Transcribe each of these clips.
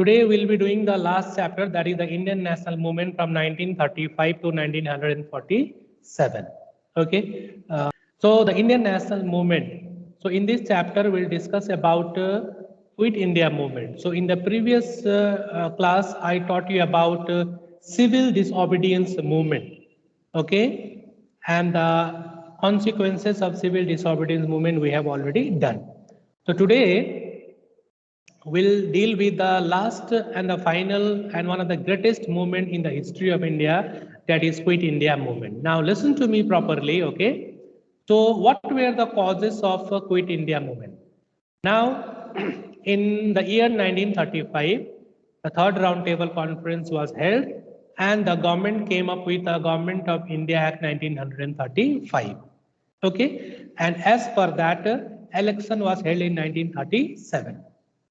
Today we'll be doing the last chapter, that is the Indian national movement from 1935 to 1947. Okay. So the Indian national movement. So in this chapter we'll discuss about Quit India movement. So in the previous class I taught you about civil disobedience movement. Okay. And the consequences of civil disobedience movement we have already done. So today will deal with the last and the final and one of the greatest movement in the history of India, that is Quit India movement. Now listen to me properly, okay? So what were the causes of Quit India movement? Now, in the year 1935, the third roundtable conference was held and the government came up with the Government of India Act 1935. Okay, and as per that, election was held in 1937.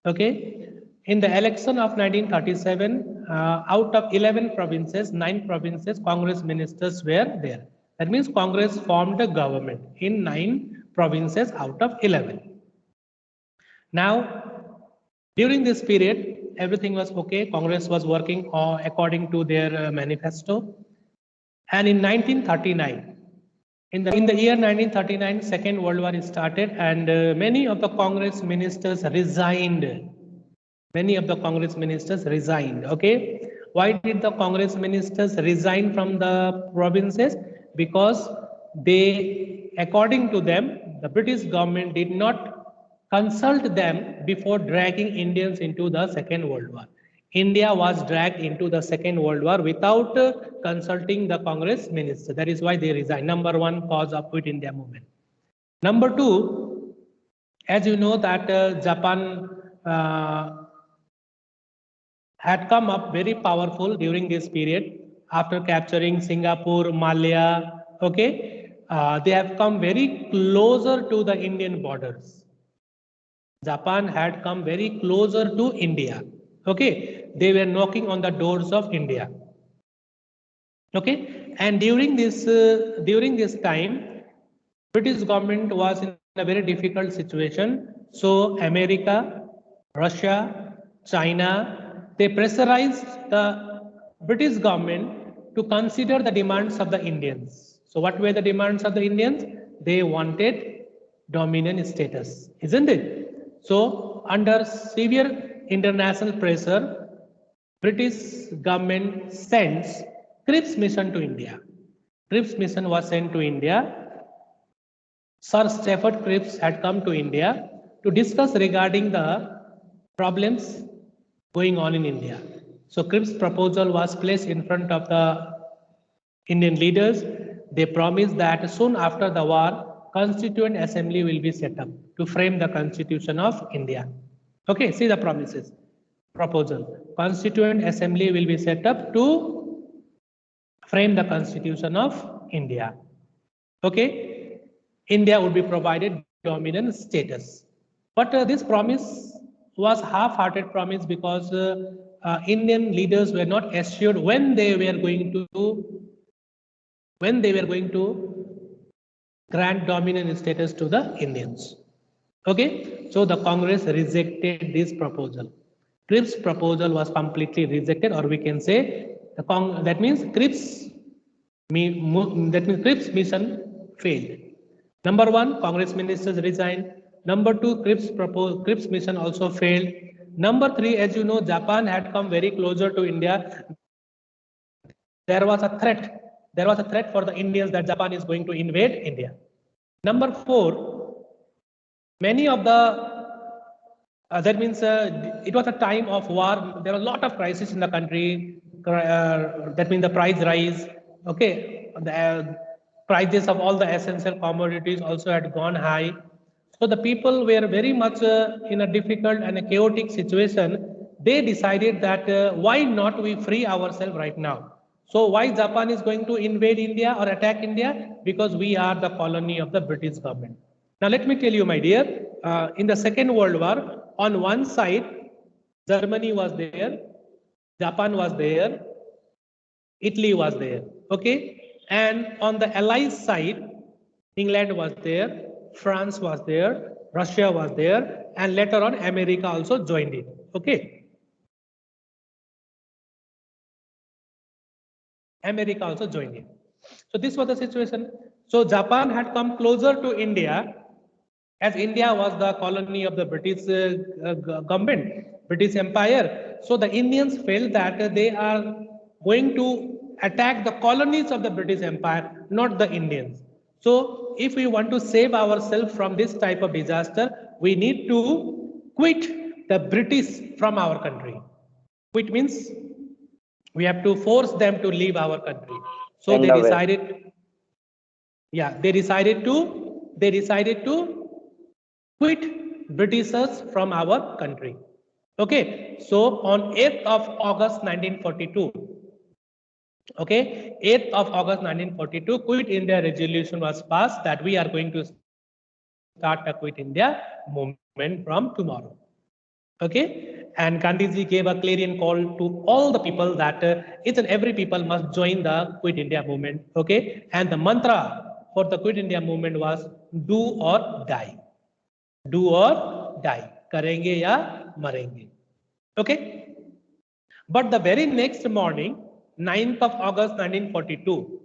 Okay, in the election of 1937, out of 11 provinces, 9 provinces, Congress ministers were there. That means Congress formed a government in 9 provinces out of 11. Now, during this period, everything was okay. Congress was working according to their manifesto. And in 1939, in the year 1939, Second World War started, and many of the Congress ministers resigned. Many of the Congress ministers resigned. Okay, why did the Congress ministers resign from the provinces? Because they, according to them, the British government did not consult them before dragging Indians into the Second World War. India was dragged into the Second World War without consulting the Congress minister. That is why they resigned. Number one cause of Quit India movement. Number two, as you know that Japan had come up very powerful during this period after capturing Singapore, Malaya. Okay, they have come very closer to the Indian borders. Japan had come very closer to India. Okay, they were knocking on the doors of India. Okay, and during this time, British government was in a very difficult situation. So America, Russia, China, they pressurized the British government to consider the demands of the Indians. So what were the demands of the Indians? They wanted dominion status, isn't it? So under severe international pressure, British government sends Cripps mission to India. Cripps mission was sent to India. Sir Stafford Cripps had come to India to discuss regarding the problems going on in India. So Cripps' proposal was placed in front of the Indian leaders. They promised that soon after the war, Constituent Assembly will be set up to frame the Constitution of India. Okay, see the promises. Proposal. Constituent Assembly will be set up to frame the Constitution of India. Okay, India would be provided dominant status. But this promise was half-hearted promise because Indian leaders were not assured when they were going to grant dominant status to the Indians. Okay, so the Congress rejected this proposal. Cripps' proposal was completely rejected, or we can say that means Cripps mission failed. Number one, Congress ministers resigned. Number two, Cripps mission also failed. Number three, as you know, Japan had come very closer to India. There was a threat. There was a threat for the Indians that Japan is going to invade India. Number four, many of the that means it was a time of war. There was a lot of crisis in the country. That means the price rise. Okay, the prices of all the essential commodities also had gone high. So the people were very much in a difficult and a chaotic situation. They decided that why not we free ourselves right now? So why Japan is going to invade India or attack India? Because we are the colony of the British government. Now let me tell you, my dear, in the Second World War, on one side, Germany was there, Japan was there, Italy was there, okay? And on the Allies side, England was there, France was there, Russia was there, and later on America also joined it, okay? America also joined in. So this was the situation. So Japan had come closer to India, as India was the colony of the British government, British Empire. So the Indians felt that they are going to attack the colonies of the British Empire, not the Indians. So if we want to save ourselves from this type of disaster, we need to quit the British from our country. Quit means we have to force them to leave our country. So they decided, yeah, they decided to quit Britishers from our country. Okay, so on 8th of August 1942, okay, 8th of August 1942, Quit India resolution was passed that we are going to start a Quit India movement from tomorrow. Okay, and Gandhiji gave a clarion call to all the people that each and every people must join the Quit India movement. Okay, and the mantra for the Quit India movement was do or die. Do or die. Karenge ya marenge. Okay, but the very next morning, 9th of August 1942,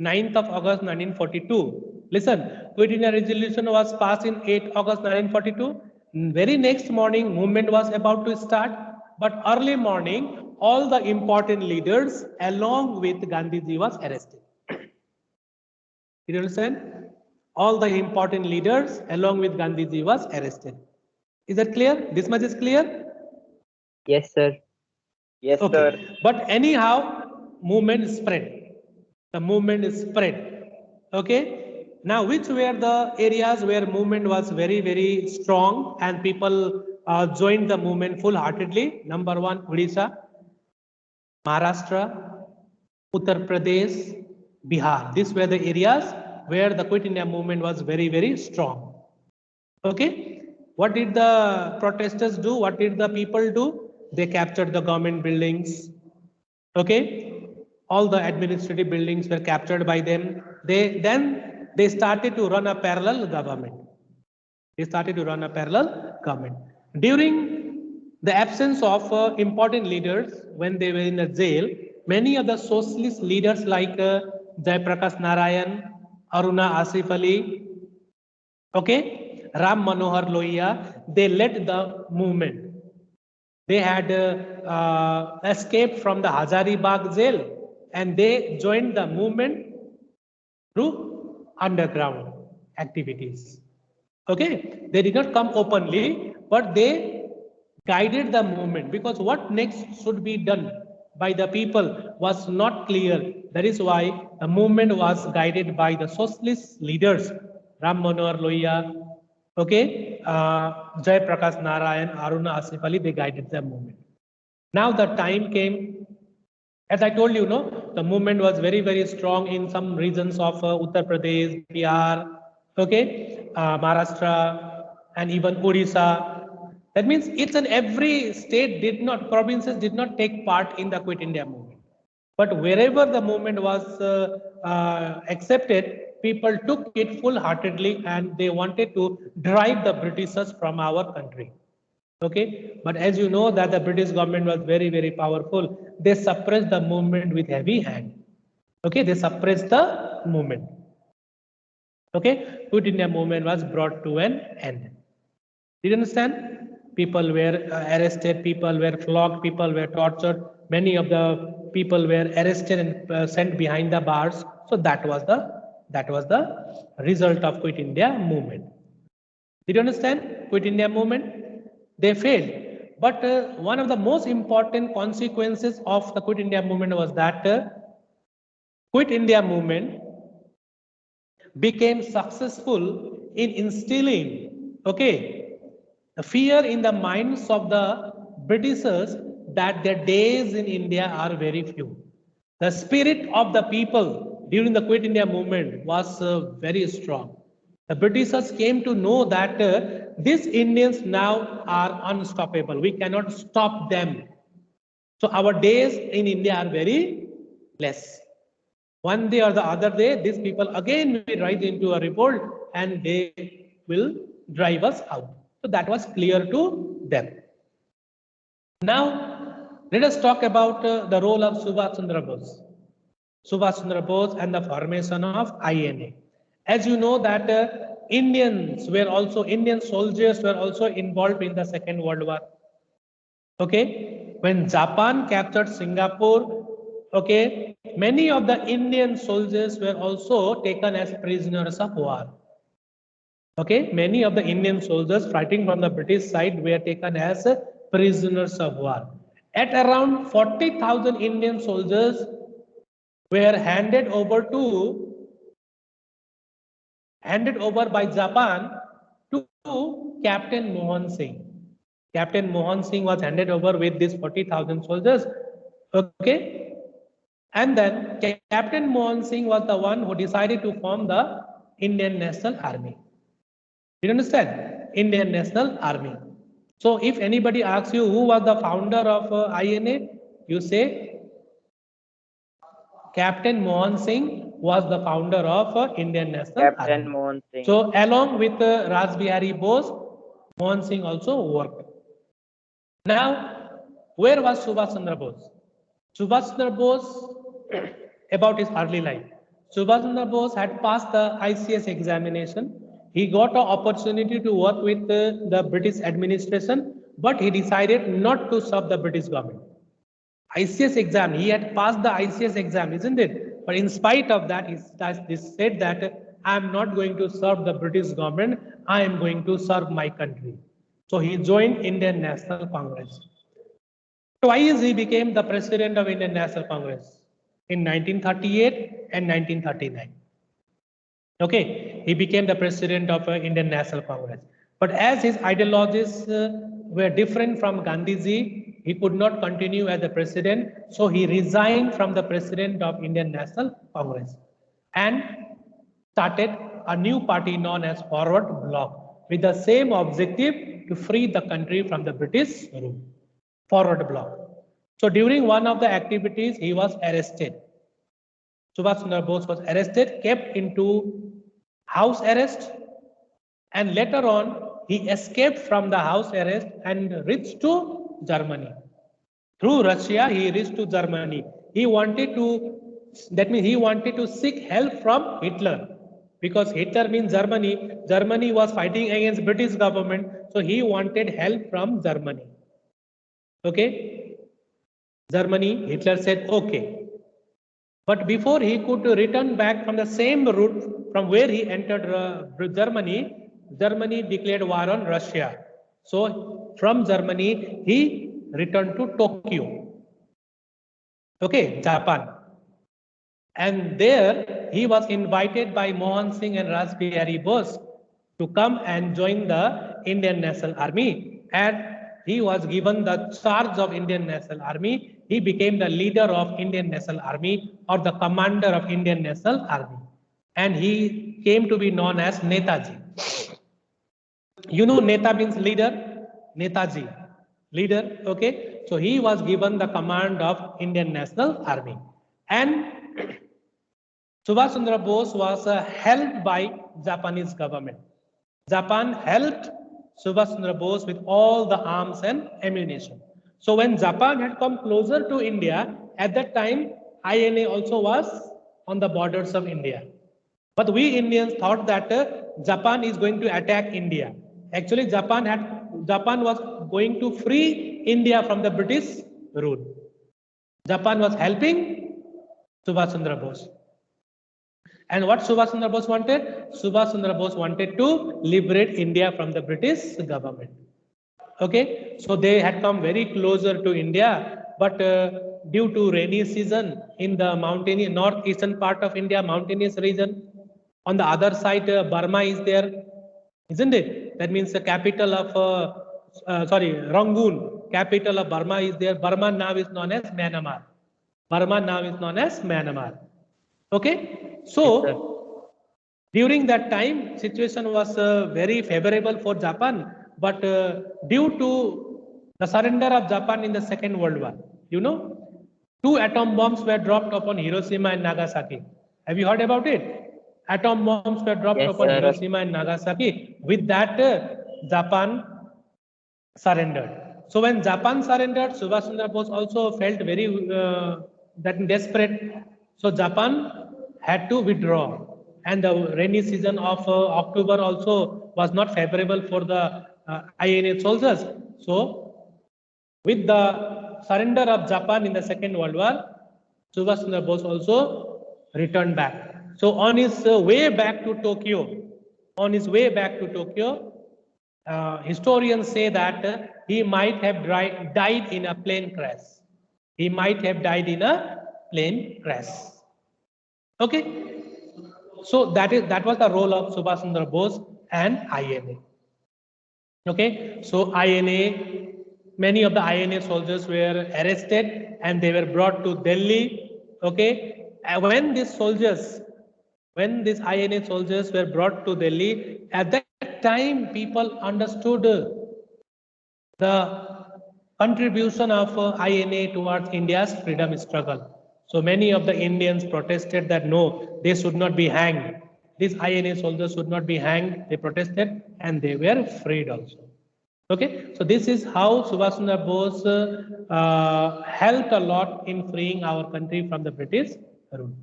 9th of August 1942, listen, Quit India resolution was passed in 8th August 1942. Very next morning, movement was about to start, but early morning, all the important leaders along with Gandhiji was arrested. You understand? All the important leaders along with Gandhiji was arrested. Is that clear? This much is clear? Yes, sir. Yes, Okay, sir. but anyhow, movement spread. The movement is spread. Okay, now which were the areas where movement was very, very strong and people joined the movement full-heartedly? Number one, Odisha, Maharashtra, Uttar Pradesh, Bihar. These were the areas where the Quit India movement was very, very strong. Okay, what did the protesters do? What did the people do? They captured the government buildings. Okay, all the administrative buildings were captured by them. They started to run a parallel government. They started to run a parallel government. During the absence of important leaders, when they were in a jail, many of the socialist leaders like Jayaprakash Narayan, Aruna Asif Ali, okay, Ram Manohar Lohia, they led the movement. They had escaped from the Hazaribagh jail and they joined the movement through underground activities. Okay, they did not come openly, but they guided the movement because what next should be done by the people was not clear. That is why the movement was guided by the socialist leaders, Ram Manohar Lohia, okay, Jay Prakash Narayan, Aruna Asif Ali, they guided the movement. Now the time came, as I told you, no, the movement was very, very strong in some regions of Uttar Pradesh, Bihar, okay, Maharashtra, and even Odisha. That means each and every state did not, provinces did not take part in the Quit India movement. But wherever the movement was accepted, people took it full-heartedly and they wanted to drive the Britishers from our country. Okay, but as you know that the British government was very, very powerful, they suppressed the movement with heavy hand. Okay, they suppressed the movement. Okay, Quit India movement was brought to an end. Did you understand? People were arrested, people were flogged, people were tortured. Many of the people were arrested and sent behind the bars. So that was the result of Quit India movement. Did you understand? Quit India movement, they failed. But one of the most important consequences of the Quit India movement was that Quit India movement became successful in instilling, okay, the fear in the minds of the Britishers that their days in India are very few. The spirit of the people during the Quit India movement was very strong. The Britishers came to know that these Indians now are unstoppable. We cannot stop them. So our days in India are very less. One day or the other day, these people again will rise into a revolt and they will drive us out. So that was clear to them. Now, let us talk about the role of Subhash Chandra Bose. Subhash Chandra Bose and the formation of INA. As you know that Indian soldiers were also involved in the Second World War. Okay, when Japan captured Singapore, okay, many of the Indian soldiers were also taken as prisoners of war. Okay, many of the Indian soldiers fighting from the British side were taken as prisoners of war. At around 40,000 Indian soldiers were handed over by Japan to Captain Mohan Singh. Captain Mohan Singh was handed over with these 40,000 soldiers. Okay, and then Captain Mohan Singh was the one who decided to form the Indian National Army. Do you understand? Indian National Army. So if anybody asks you who was the founder of INA, you say Captain Mohan Singh was the founder of Indian National Army. Captain Mohan Singh. So along with Raj Bihari Bose, Mohan Singh also worked. Now, where was Subhash Chandra Bose? Subhash Chandra Bose, about his early life. Subhash Chandra Bose had passed the ICS examination. He got an opportunity to work with the British administration, but he decided not to serve the British government. ICS exam, he had passed the ICS exam, isn't it? But in spite of that, he said that I am not going to serve the British government, I am going to serve my country. So he joined Indian National Congress. Twice he became the president of Indian National Congress, in 1938 and 1939. Okay, he became the president of Indian National Congress. But as his ideologies were different from Gandhiji, he could not continue as the president, so he resigned from the president of Indian National Congress and started a new party known as Forward Bloc with the same objective to free the country from the British rule. Forward Bloc. So during one of the activities, he was arrested. Subhash Chandra Bose was arrested, kept into house arrest, and later on he escaped from the house arrest and reached to Germany. Through Russia, he reached to Germany. He wanted to seek help from Hitler, because Hitler means Germany. Germany was fighting against British government, so he wanted help from Germany. Okay, Germany, Hitler said okay. But before he could return back from the same route from where he entered Germany, Germany declared war on Russia. So from Germany, he returned to Tokyo. Okay, Japan. And there he was invited by Mohan Singh and Raj Bihari Bose to come and join the Indian National Army. And he was given the charge of Indian National Army. He became the leader of Indian National Army, or the commander of Indian National Army. And he came to be known as Netaji. You know, Neta means leader, Netaji, leader. Okay, so he was given the command of Indian National Army. And Subhash Chandra Bose was helped by Japanese government. Japan helped Subhash Chandra Bose with all the arms and ammunition. So when Japan had come closer to India, at that time INA also was on the borders of India. But we Indians thought that Japan is going to attack India. Actually, Japan was going to free India from the British rule. Japan was helping Subhash Chandra Bose. And what Subhash Chandra Bose wanted? Subhash Chandra Bose wanted to liberate India from the British government. Okay, so they had come very closer to India, but due to rainy season in the mountainous northeastern part of India, mountainous region, on the other side Burma is there, isn't it? That means the capital of Rangoon, capital of Burma is there. Burma now is known as Myanmar. Burma now is known as Myanmar. Okay, so Yes, during that time, situation was very favorable for Japan, but due to the surrender of Japan in the Second World War, you know, 2 atom bombs were dropped upon Hiroshima and Nagasaki. Have you heard about it? Atom bombs were dropped Yes, upon sir. Hiroshima and Nagasaki. With that, Japan surrendered. So when Japan surrendered, Subhash Chandra Bose also felt very desperate. So Japan had to withdraw, and the rainy season of October also was not favorable for the INA soldiers. So with the surrender of Japan in the Second World War, Subhash Chandra Bose also returned back. So on his way back to Tokyo, historians say that he might have died in a plane crash. He might have died in a plane crash. Okay, so that was the role of Subhash Chandra Bose and INA. Okay, so INA, many of the INA soldiers were arrested and they were brought to Delhi. Okay, when these INA soldiers were brought to Delhi, at that time people understood the contribution of INA towards India's freedom struggle. So many of the Indians protested that no, they should not be hanged. These INA soldiers should not be hanged. They protested and they were freed also. Okay, so this is how Subhash Chandra Bose helped a lot in freeing our country from the British rule.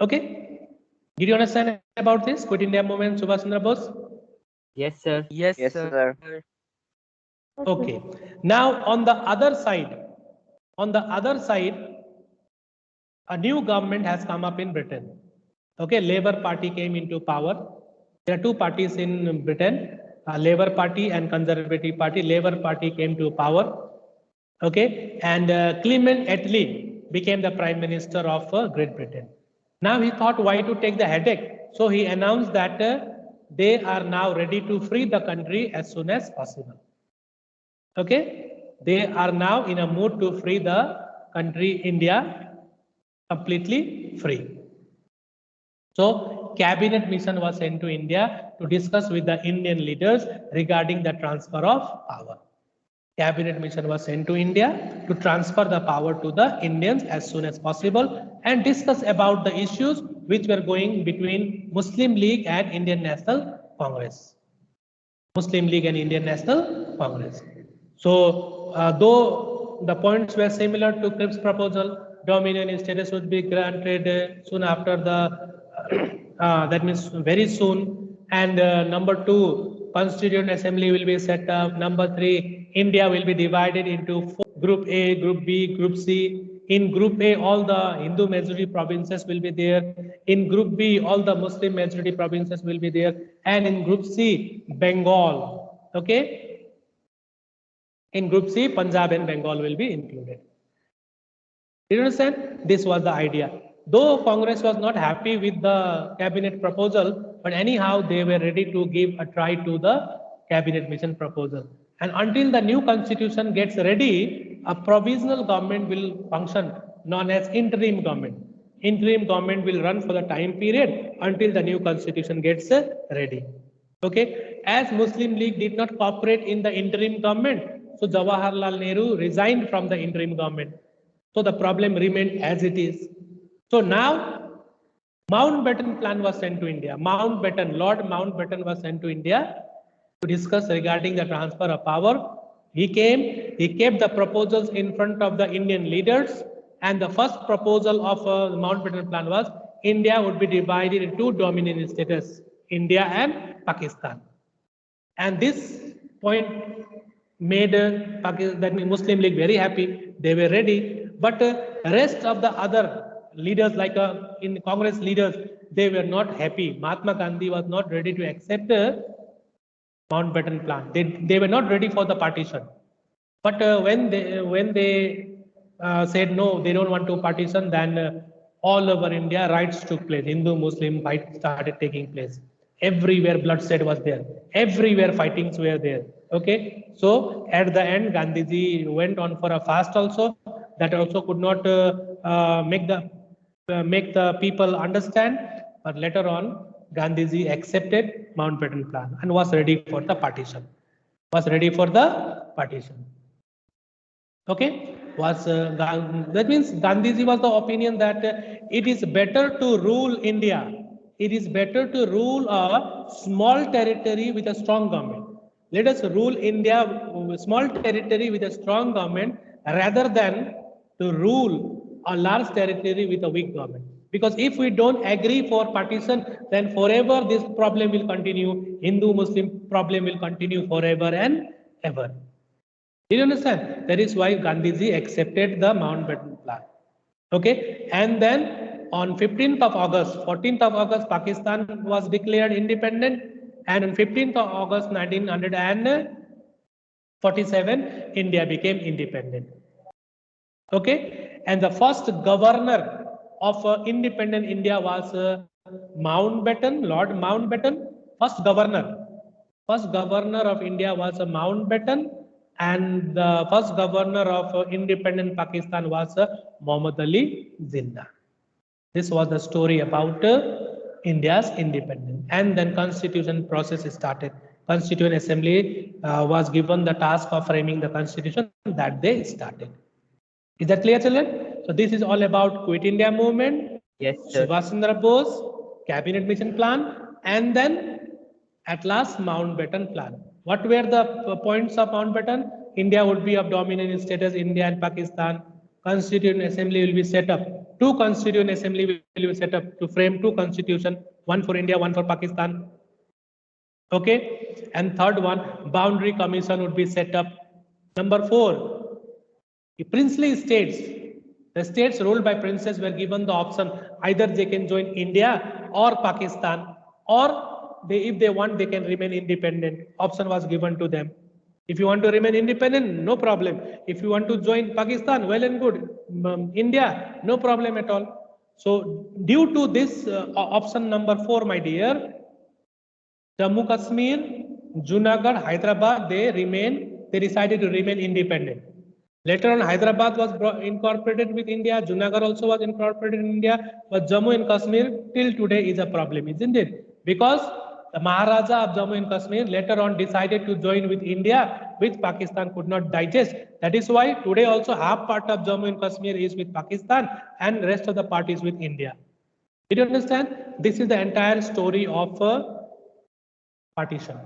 Okay, did you understand about this Quit India movement, Subhash Chandra Bose? Yes, sir. Yes, Yes, sir. sir. Okay, now on the other side, a new government has come up in Britain. Okay, Labour Party came into power. There are two parties in Britain, Labour Party and Conservative Party. Labour Party came to power. Okay, and Clement Attlee became the Prime Minister of Great Britain. Now he thought, why to take the headache? So he announced that they are now ready to free the country as soon as possible. Okay, they are now in a mood to free the country India completely free. So cabinet mission was sent to India to discuss with the Indian leaders regarding the transfer of power. Cabinet mission was sent to India to transfer the power to the Indians as soon as possible and discuss about the issues which were going between Muslim League and Indian National Congress. Muslim League and Indian National Congress. So, though the points were similar to Cripps' proposal, dominion status would be granted soon after the, that means very soon. And number 2, Constituent Assembly will be set up. Number 3, India will be divided into 4, Group A, Group B, Group C. In Group A, all the Hindu majority provinces will be there. In Group B, all the Muslim majority provinces will be there. And in Group C, Bengal. Okay. In Group C, Punjab and Bengal will be included. Do you understand? This was the idea. Though Congress was not happy with the cabinet proposal, but anyhow they were ready to give a try to the cabinet mission proposal. And until the new constitution gets ready, a provisional government will function known as interim government. Interim government will run for the time period until the new constitution gets ready. Okay, as Muslim League did not cooperate in the interim government, so Jawaharlal Nehru resigned from the interim government. So the problem remained as it is. So now Mountbatten plan was sent to India. Lord Mountbatten was sent to India to discuss regarding the transfer of power. He came, he kept the proposals in front of the Indian leaders, and the first proposal of the Mountbatten plan was India would be divided into 2 dominion states, India and Pakistan. And this point made the Muslim League very happy. They were ready, but rest of the other leaders, like in Congress leaders, they were not happy. Mahatma Gandhi was not ready to accept Mountbatten plan. They were not ready for the partition. But when they said no, they don't want to partition, then all over India riots took place. Hindu-Muslim fight started taking place. Everywhere bloodshed was there. Everywhere fightings were there. Okay, so at the end, Gandhiji went on for a fast also. That also could not make the people understand. But later on, Gandhiji accepted Mountbatten plan and was ready for the partition. Okay, that means Gandhiji was the opinion that it is better to rule India. It is better to rule a small territory with a strong government. Let us rule India, small territory with a strong government, rather than to rule a large territory with a weak government. Because if we don't agree for partition, then forever this problem will continue. Hindu-Muslim problem will continue forever and ever. Do you understand? That is why Gandhiji accepted the Mountbatten Plan. Okay, and then on 15th of August, 14th of August, Pakistan was declared independent, and on 15th of August 1947, India became independent. Okay, and the first governor of independent India was Mountbatten, Lord Mountbatten. First governor of India was Mountbatten, and the first governor of independent Pakistan was Muhammad Ali Jinnah. This was the story about India's independence, and then constitution process started. Constituent Assembly was given the task of framing the constitution that they started. Is that clear, children? So this is all about Quit India movement, Yes, sir. Subhash Chandra Bose, Cabinet Mission Plan, and then at last Mountbatten Plan. What were the points of Mountbatten? India would be of dominant status, India and Pakistan. Constituent Assembly will be set up. Two Constituent Assembly will be set up to frame two constitutions, one for India, one for Pakistan. Okay, and third one, Boundary Commission would be set up. Number 4, the princely states, the states ruled by princes were given the option either they can join India or Pakistan, or if they want, they can remain independent. Option was given to them. If you want to remain independent, no problem. If you want to join Pakistan, well and good. India, no problem at all. So due to this option number 4, my dear, Jammu Kashmir, Junagadh, Hyderabad, they decided to remain independent. Later on, Hyderabad was incorporated with India, Junagadh also was incorporated in India, but Jammu and Kashmir till today is a problem, isn't it? Because the Maharaja of Jammu and Kashmir later on decided to join with India, which Pakistan could not digest. That is why today also half part of Jammu and Kashmir is with Pakistan and rest of the part is with India. Did you understand? This is the entire story of partition.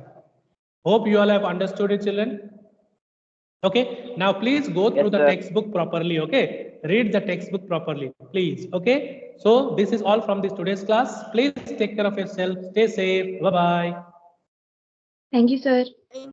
Hope you all have understood it, children. Okay, now please go through the textbook properly. Okay, read the textbook properly, please. Okay, so this is all from this today's class. Please take care of yourself. Stay safe. Bye bye. Thank you, sir.